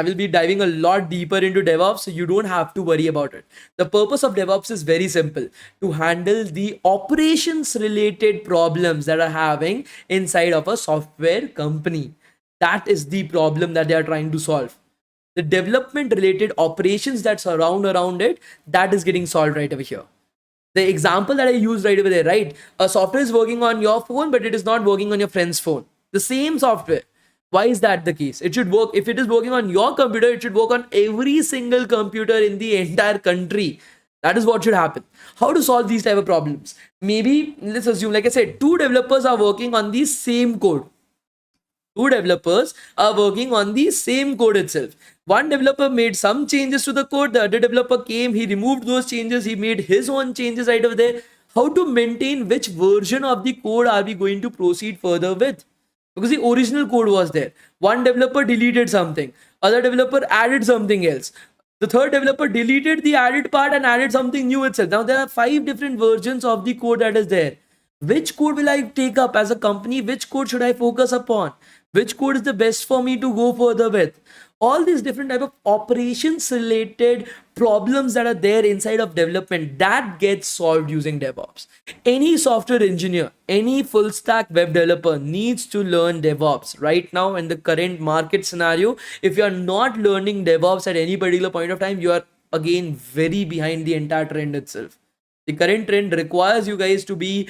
will be diving a lot deeper into DevOps, so you don't have to worry about it. The purpose of DevOps is very simple: to handle the operations related problems that are having inside of a software company. That is the problem that they are trying to solve. The development related operations that surround around it, that is getting solved right over here. The example that I used right over there, right? A software is working on your phone, but it is not working on your friend's phone. The same software. Why is that the case? It should work. If it is working on your computer, it should work on every single computer in the entire country. That is what should happen. How to solve these type of problems? Maybe let's assume, like I said, two developers are working on the same code. Two developers are working on the same code itself. One developer made some changes to the code. The other developer came, he removed those changes. He made his own changes right over there. How to maintain which version of the code are we going to proceed further with? Because the original code was there. One developer deleted something. Other developer added something else. The third developer deleted the added part and added something new itself. Now there are 5 different versions of the code that is there. Which code will I take up as a company? Which code should I focus upon? Which code is the best for me to go further with? All these different type of operations related problems that are there inside of development, that gets solved using DevOps. Any software engineer, any full stack web developer needs to learn DevOps right now in the current market scenario. If you are not learning DevOps at any particular point of time, you are again very behind the entire trend itself. The current trend requires you guys to be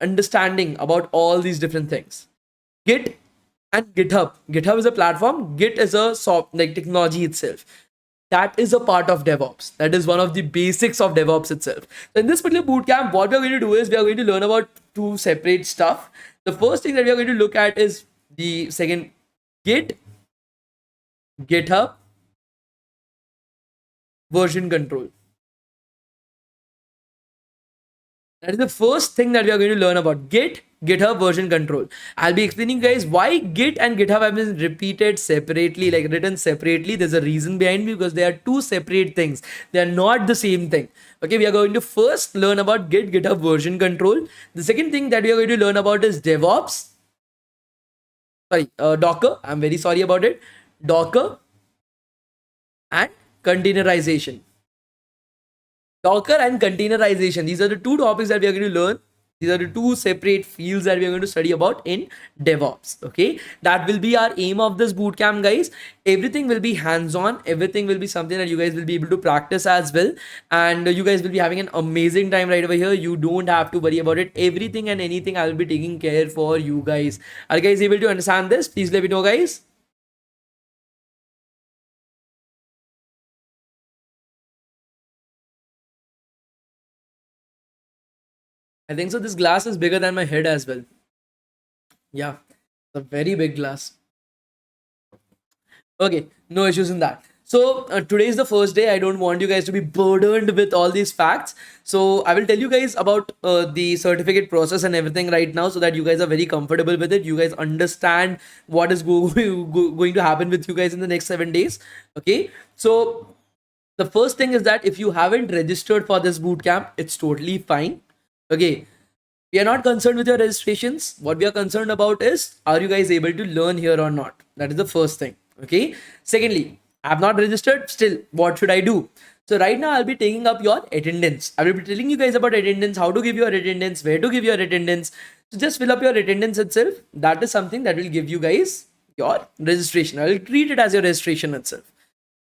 understanding about all these different things. Git and GitHub. GitHub is a platform. Git is a technology itself. That is a part of DevOps. That is one of the basics of DevOps itself. So in this particular bootcamp, what we are going to do is we are going to learn about 2 separate stuff. The first thing that we are going to look at is the second Git, GitHub, version control. That is the first thing that we are going to learn about: Git, GitHub version control. I'll be explaining guys why Git and GitHub have been repeated separately, like written separately. There's a reason behind me, because they are 2 separate things. They are not the same thing. Okay, we are going to first learn about Git, GitHub version control. The second thing that we are going to learn about is DevOps. Docker. I'm very sorry about it. Docker and containerization. Docker and containerization. These are the 2 topics that we are going to learn. These are the 2 separate fields that we are going to study about in DevOps. Okay, that will be our aim of this bootcamp, guys. Everything will be hands-on. Everything will be something that you guys will be able to practice as well, and you guys will be having an amazing time right over here. You don't have to worry about it. Everything and anything I will be taking care for you guys. Are you guys able to understand this? Please let me know, guys. I think so. This glass is bigger than my head as well. Yeah, it's a very big glass. Okay, no issues in that. So today is the first day. I don't want you guys to be burdened with all these facts. So I will tell you guys about the certificate process and everything right now, so that you guys are very comfortable with it. You guys understand what is going to happen with you guys in the next 7 days. Okay, so the first thing is that if you haven't registered for this bootcamp, it's totally fine. Okay, we are not concerned with your registrations. What we are concerned about is, are you guys able to learn here or not? That is the first thing. Okay, secondly, I have not registered. Still, what should I do? So right now I'll be taking up your attendance. I will be telling you guys about attendance, how to give your attendance, where to give your attendance. So just fill up your attendance itself. That is something that will give you guys your registration. I will treat it as your registration itself.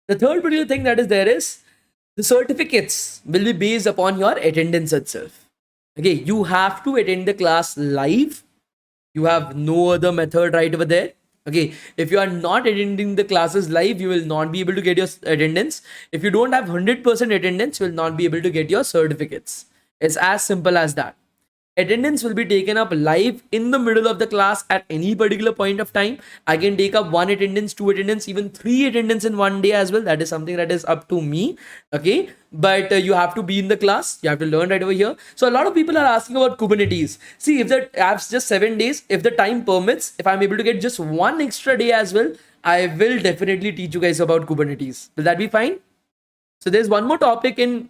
The third particular thing that is there is The certificates will be based upon your attendance itself. Okay, you have to attend the class live. You have no other method right over there. Okay, if you are not attending the classes live, you will not be able to get your attendance. If you don't have 100% attendance, you will not be able to get your certificates. It's as simple as that. Attendance will be taken up live in the middle of the class at any particular point of time. I can take up one attendance, two attendance, even three attendance in one day as well. That is something that is up to me. Okay, but you have to be in the class. You have to learn right over here. So a lot of people are asking about Kubernetes. See, if the app's just 7 days, if the time permits, if I'm able to get just one extra day as well, I will definitely teach you guys about Kubernetes. Will that be fine? So there's one more topic in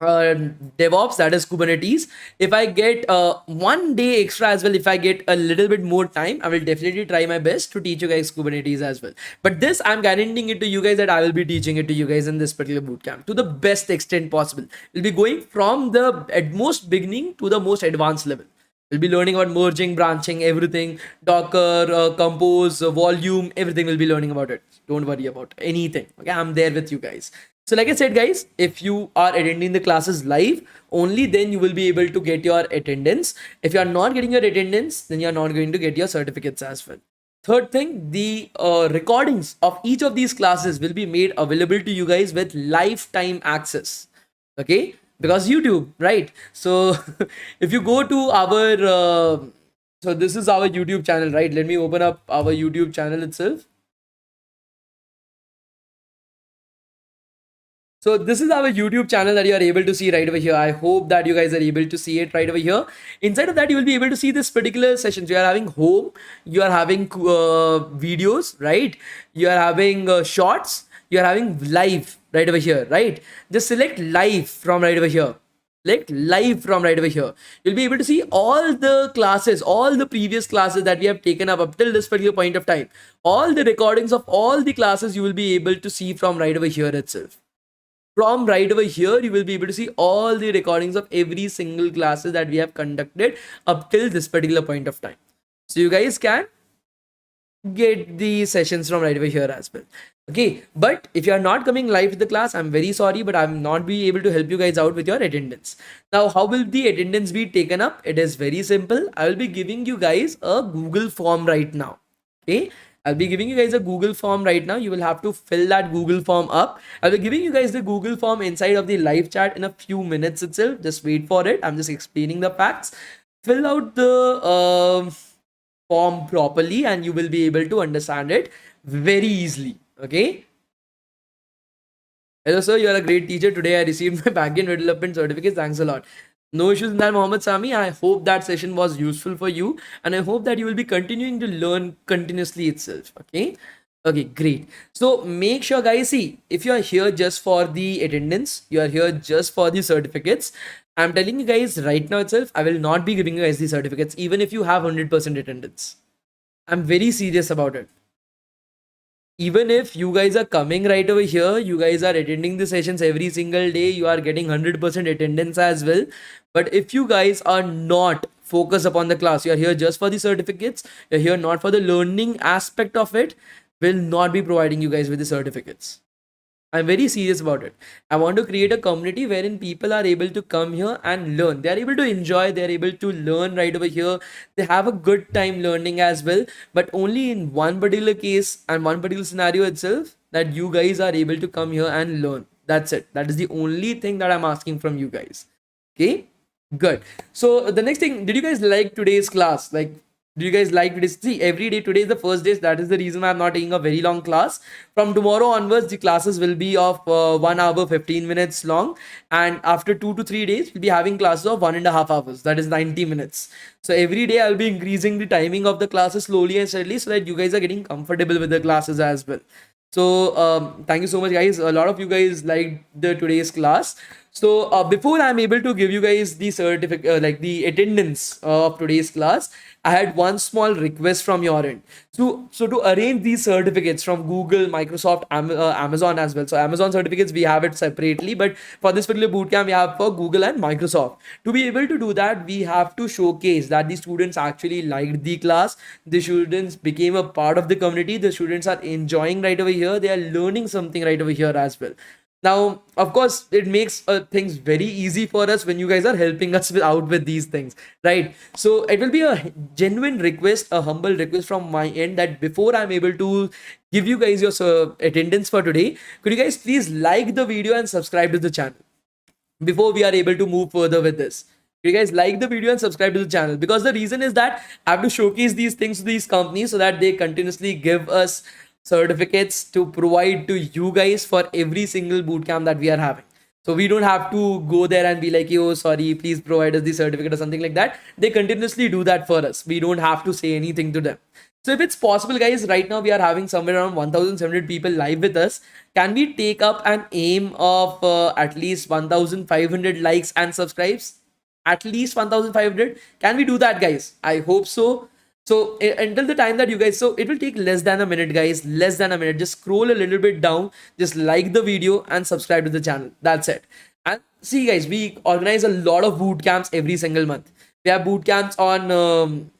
DevOps, that is Kubernetes. If I get one day extra as well, if I get a little bit more time, I will definitely try my best to teach you guys Kubernetes as well. But this, I'm guaranteeing it to you guys that I will be teaching it to you guys in this particular bootcamp to the best extent possible. We'll be going from the at most beginning to the most advanced level. We'll be learning about merging, branching, everything, Docker, Compose, volume, everything we'll be learning about it. Don't worry about anything. Okay, I'm there with you guys. So like I said, guys, if you are attending the classes live, only then you will be able to get your attendance. If you are not getting your attendance, then you are not going to get your certificates as well. Third thing, the recordings of each of these classes will be made available to you guys with lifetime access. Okay, because YouTube, right? So if you go to our, so this is our YouTube channel, right? Let me open up our YouTube channel itself. So this is our YouTube channel that you are able to see right over here. I hope that you guys are able to see it right over here. Inside of that, you will be able to see this particular session. So you are having home, you are having videos, right? You are having shorts, you are having live right over here, right? Just select live from right over here. Select live from right over here. You'll be able to see all the classes, all the previous classes that we have taken up till this particular point of time. All the recordings of all the classes you will be able to see from right over here itself. From right over here, you will be able to see all the recordings of every single classes that we have conducted up till this particular point of time. So you guys can get the sessions from right over here as well. Okay, but if you are not coming live to the class, I'm very sorry, but I'm not be able to help you guys out with your attendance. Now, how will the attendance be taken up? It is very simple. I will be giving you guys a Google form right now. Okay, I'll be giving you guys a Google form right now. You will have to fill that Google form up. I'll be giving you guys the Google form inside of the live chat in a few minutes itself. Just wait for it. I'm just explaining the facts. Fill out the form properly and you will be able to understand it very easily. Okay. Hello, sir. You are a great teacher. Today I received my backend development certificate. Thanks a lot. No issues in that, Mohammed Sami. I hope that session was useful for you and I hope that you will be continuing to learn continuously itself. Okay. Okay, great. So make sure, guys, see, if you are here just for the attendance, you are here just for the certificates. I'm telling you guys right now itself, I will not be giving you guys the certificates even if you have 100% attendance. I'm very serious about it. Even if you guys are coming right over here, you guys are attending the sessions every single day, you are getting 100% attendance as well. But if you guys are not focused upon the class, you are here just for the certificates, you're here not for the learning aspect of it, will not be providing you guys with the certificates. I'm very serious about it. I want to create a community wherein people are able to come here and learn. They are able to enjoy, they are able to learn right over here. They have a good time learning as well, but only in one particular case and one particular scenario itself that you guys are able to come here and learn. That's it. That is the only thing that I'm asking from you guys. Okay, good. So the next thing, did you guys like today's class? Like, do you guys like today's? See, every day, today is the first day. That is the reason I'm not taking a very long class. From tomorrow onwards, the classes will be of 1 hour, 15 minutes long. And after 2 to 3 days, we'll be having classes of 1.5 hours. That is 90 minutes. So every day I'll be increasing the timing of the classes slowly and steadily so that you guys are getting comfortable with the classes as well. So thank you so much, guys. A lot of you guys liked the today's class. So before I'm able to give you guys the certificate, like the attendance of today's class, I had one small request from your end. So to arrange these certificates from Google, Microsoft, Amazon as well. So Amazon certificates, we have it separately, but for this particular bootcamp, we have for Google and Microsoft. To be able to do that, we have to showcase that the students actually liked the class. The students became a part of the community. The students are enjoying right over here. They are learning something right over here as well. Now, of course, it makes things very easy for us when you guys are helping us out with these things, right? So it will be a genuine request, a humble request from my end, that before I'm able to give you guys your attendance for today, could you guys please like the video and subscribe to the channel before we are able to move further with this. You guys like the video and subscribe to the channel, because the reason is that I have to showcase these things to these companies so that they continuously give us certificates to provide to you guys for every single bootcamp that we are having. So we don't have to go there and be like, yo, sorry, please provide us the certificate or something like that. They continuously do that for us. We don't have to say anything to them. So if it's possible, guys, right now we are having somewhere around 1,700 people live with us. Can we take up an aim of at least 1,500 likes and subscribes? At least 1,500. Can we do that, guys? I hope so. So until the time that you guys, so it will take less than a minute, guys, less than a minute. Just scroll a little bit down, just like the video and subscribe to the channel. That's it. And see, guys, we organize a lot of boot camps every single month. We have boot camps on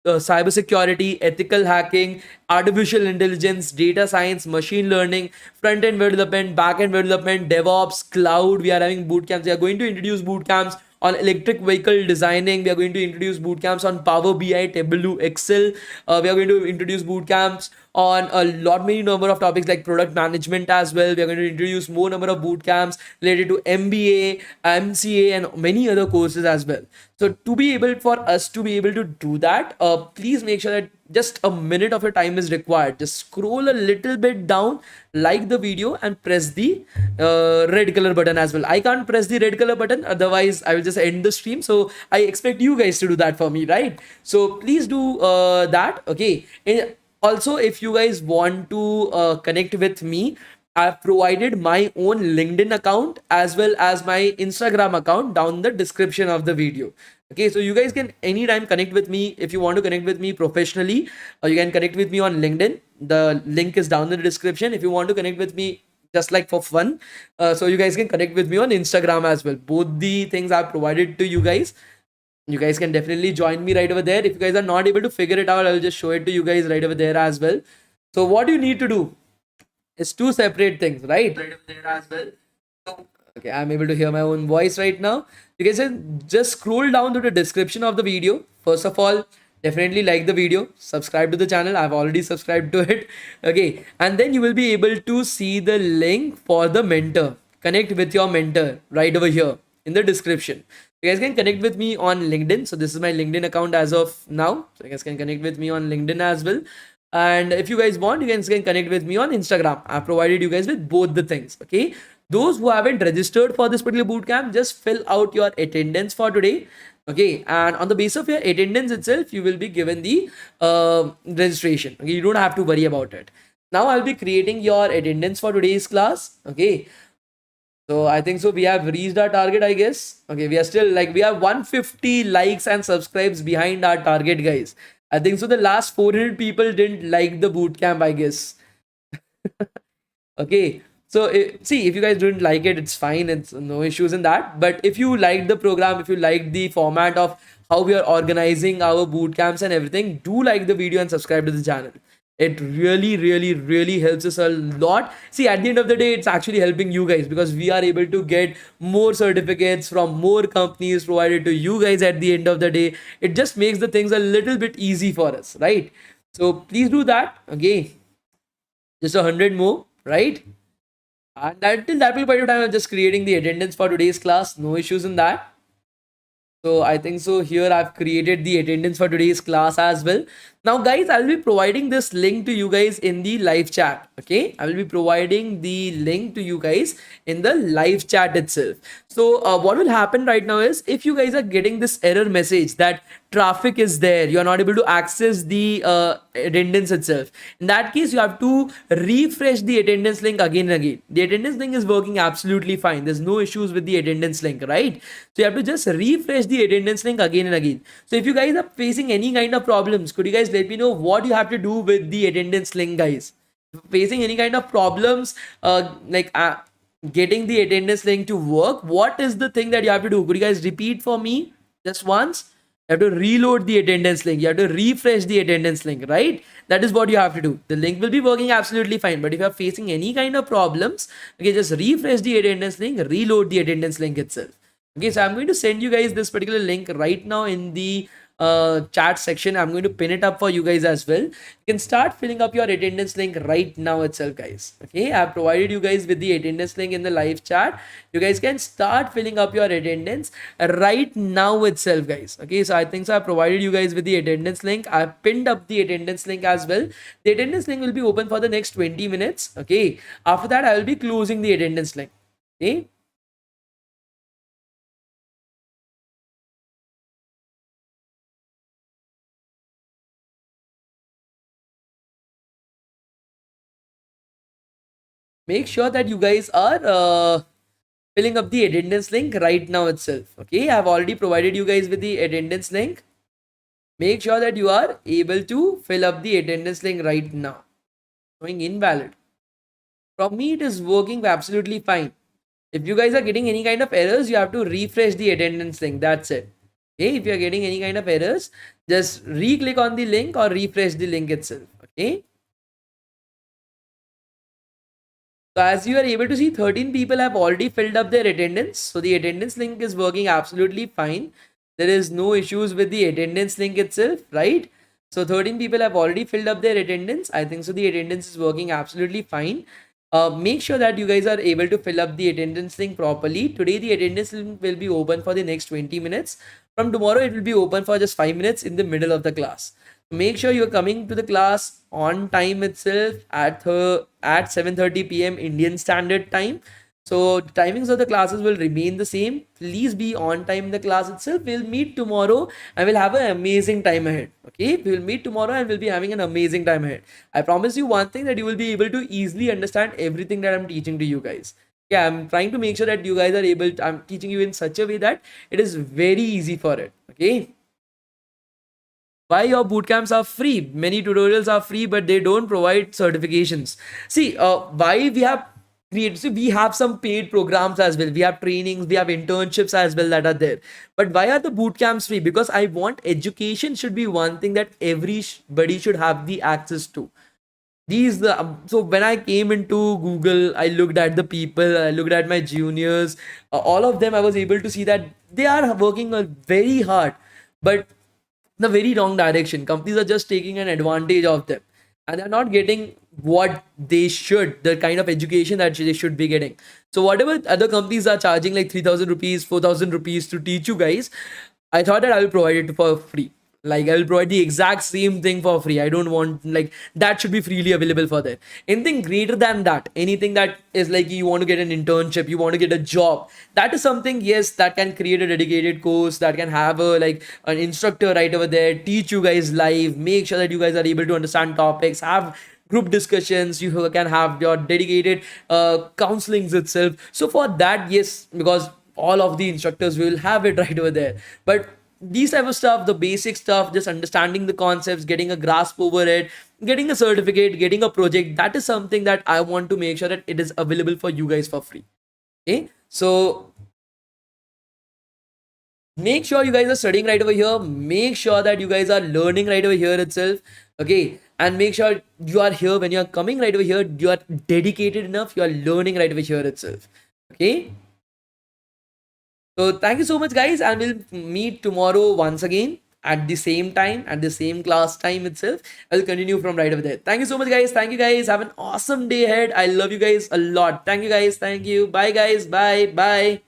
cybersecurity, ethical hacking, artificial intelligence, data science, machine learning, front end development, back end development, DevOps, cloud. We are having boot camps. We are going to introduce boot camps on electric vehicle designing. We are going to introduce boot camps on Power BI, Tableau, Excel. We are going to introduce boot camps on a lot many number of topics like product management as well. We are going to introduce more number of boot camps related to MBA, MCA, and many other courses as well. So to be able for us to be able to do that, please make sure that just a minute of your time is required. Just scroll a little bit down, like the video, and press the red color button as well. I can't press the red color button, otherwise I will just end the stream. So I expect you guys to do that for me, right? So please do that. Okay. And also, if you guys want to connect with me, I've provided my own LinkedIn account as well as my Instagram account down the description of the video. Okay, so you guys can anytime connect with me. If you want to connect with me professionally, you can connect with me on LinkedIn. The link is down in the description. If you want to connect with me just like for fun, so you guys can connect with me on Instagram as well. Both the things I've provided to you guys. You guys can definitely join me right over there. If you guys are not able to figure it out, I'll just show it to you guys right over there as well. So what you need to do is two separate things, right? Right over there as well. So, okay, I'm able to hear my own voice right now. You guys can just scroll down to the description of the video. First of all, definitely like the video, subscribe to the channel. I've already subscribed to it. Okay, and then you will be able to see the link for the mentor. Connect with your mentor right over here in the description. You guys can connect with me on LinkedIn. So this is my LinkedIn account as of now. So you guys can connect with me on LinkedIn as well. And if you guys want, you guys can connect with me on Instagram. I've provided you guys with both the things. Okay. Those who haven't registered for this particular bootcamp, just fill out your attendance for today. Okay. And on the basis of your attendance itself, you will be given the registration. Okay. You don't have to worry about it. Now I'll be creating your attendance for today's class. Okay. So I think so we have reached our target, I guess. Okay, we are still like we have 150 likes and subscribes behind our target, guys. I think so the last 400 people didn't like the bootcamp, I guess. Okay. So see, if you guys didn't like it, it's fine. It's no issues in that. But if you liked the program, if you liked the format of how we are organizing our boot camps and everything, do like the video and subscribe to the channel. It really, really, really helps us a lot. See, at the end of the day, it's actually helping you guys because we are able to get more certificates from more companies provided to you guys at the end of the day. It just makes the things a little bit easy for us, right? So please do that. Okay. Just 100 more, right? And until that point of time, I'm just creating the attendance for today's class. No issues in that. So I think so here I've created the attendance for today's class as well. Now guys, I'll be providing this link to you guys in the live chat. Okay, I will be providing the link to you guys in the live chat itself. So what will happen right now is if you guys are getting this error message that traffic is there, you are not able to access the attendance itself. In that case, you have to refresh the attendance link again and again. The attendance link is working absolutely fine. There's no issues with the attendance link, right? So you have to just refresh the attendance link again and again. So if you guys are facing any kind of problems, could you guys let me know what you have to do with the attendance link, guys? Facing any kind of problems, getting the attendance link to work, what is the thing that you have to do? Could you guys repeat for me just once? You have to reload the attendance link. You have to refresh the attendance link, right? That is what you have to do. The link will be working absolutely fine. But if you are facing any kind of problems, okay, just refresh the attendance link, reload the attendance link itself. Okay, so I'm going to send you guys this particular link right now in the chat section. I'm going to pin it up for you guys as well. You can start filling up your attendance link right now itself, guys. Okay, I've provided you guys with the attendance link in the live chat. You guys can start filling up your attendance right now itself, guys. Okay, so I think so I provided you guys with the attendance link. I pinned up the attendance link as well. The attendance link will be open for the next 20 minutes. Okay, after that I will be closing the attendance link. Okay. Make sure that you guys are filling up the attendance link right now itself. Okay, I've already provided you guys with the attendance link. Make sure that you are able to fill up the attendance link right now. Showing invalid. From me, it is working absolutely fine. If you guys are getting any kind of errors, you have to refresh the attendance link. That's it. Okay, if you are getting any kind of errors, just re-click on the link or refresh the link itself. Okay. So as you are able to see, 13 people have already filled up their attendance. So the attendance link is working absolutely fine. There is no issues with the attendance link itself, right? So 13 people have already filled up their attendance. I think so the attendance is working absolutely fine. Make sure that you guys are able to fill up the attendance link properly. Today the attendance link will be open for the next 20 minutes. From tomorrow it will be open for just 5 minutes in the middle of the class. Make sure you're coming to the class on time itself at 7:30 p.m. Indian Standard Time. So the timings of the classes will remain the same. Please be on time in the class itself. We'll meet tomorrow and we'll have an amazing time ahead. Okay, we'll meet tomorrow and we'll be having an amazing time ahead. I promise you one thing, that you will be able to easily understand everything that I'm teaching to you guys. Yeah, I'm trying to make sure that you guys are able to, I'm teaching you in such a way that it is very easy for it. Okay. Why your bootcamps are free? Many tutorials are free, but they don't provide certifications. See, why we have created, so we have some paid programs as well. We have trainings, we have internships as well that are there. But why are the bootcamps free? Because I want education should be one thing that everybody should have the access to. These the so when I came into Google, I looked at the people, I looked at my juniors, all of them. I was able to see that they are working very hard, but the very wrong direction. Companies are just taking an advantage of them and they're not getting what they should, the kind of education that they should be getting. So whatever other companies are charging like 3,000 rupees, 4,000 rupees to teach you guys, I thought that I will provide it for free. Like I will provide the exact same thing for free. I don't want, like, that should be freely available for that. Anything greater than that, anything that is like you want to get an internship, you want to get a job, that is something, yes, that can create a dedicated course, that can have a like an instructor right over there, teach you guys live, make sure that you guys are able to understand topics, have group discussions, you can have your dedicated counselings itself. So for that, yes, because all of the instructors will have it right over there. But these type of stuff, the basic stuff, just understanding the concepts, getting a grasp over it, getting a certificate, getting a project, that is something that I want to make sure that it is available for you guys for free. Okay, so make sure you guys are studying right over here, make sure that you guys are learning right over here itself. Okay, and make sure you are here when you are coming right over here, you are dedicated enough, you are learning right over here itself. Okay, so thank you so much, guys, and we'll meet tomorrow once again at the same time, at the same class time itself. I'll continue from right over there. Thank you so much, guys. Thank you, guys. Have an awesome day ahead. I love you guys a lot. Thank you, guys. Thank you. Bye, guys. Bye. Bye.